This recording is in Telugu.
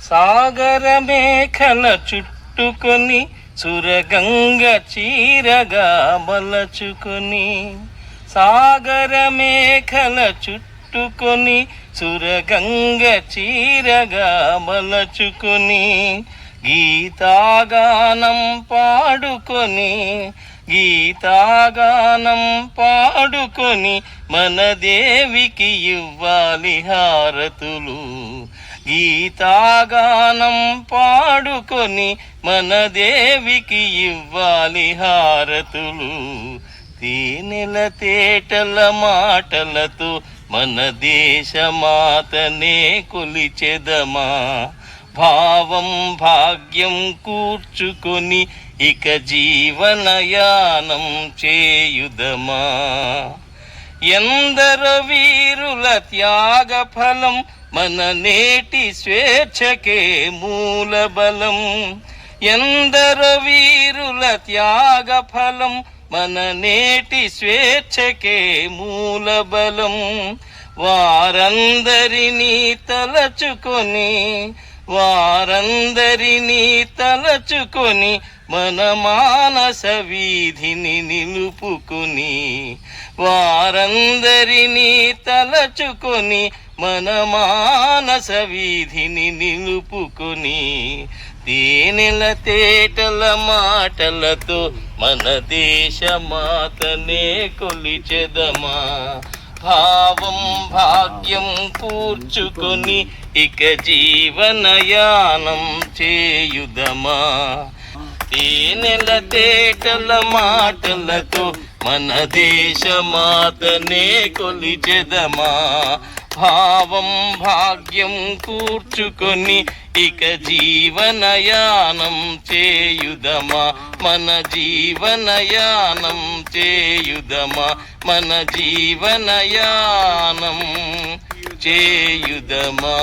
సాగర మేఖల చుట్టుకొని సురగంగ చీరగా మలచుకొని, సాగర మేఖల చుట్టుకొని సురగంగ చీరగా మలచుకొని, గీతాగానం పాడుకొని గీతాగానం పాడుకొని మన దేవికి ఇవ్వాలి హారతులు. గీతాగానం పాడుకొని మన దేవికి ఇవ్వాలి హారతులు. తేనెల తేటల మాటలతో మన దేశమాతనే కొలిచెదమా. భావం భాగ్యం కూర్చుకొని ఇక జీవనయానం చేయుదమా. ఎందరో వీరుల త్యాగ ఫలం మన నేటి స్వేచ్ఛకే మూలబలం. ఎందరో వీరుల త్యాగ ఫలం మన నేటి స్వేచ్ఛకే మూలబలం. వారందరినీ తలచుకొని మన మానస వీధిని నిలుపుకొని. వారందరినీ తలచుకొని మన మానస వీధిని నిలుపుకొని, తేనెల తేటల మాటలతో మన దేశమాతనే కొలిచెదమా. భావం భాగ్యం కూర్చుకొని ఇక జీవనయానం చేయుదమా. తేనెల తేటల మాటలతో మన దేశమాతనే కొలిచెదమా. భావం భాగ్యం కూర్చుకొని ఇక జీవనయానం చేయుదమా. మన జీవనయానం చేయుదమా. మన జీవనయానం చేయుదమా.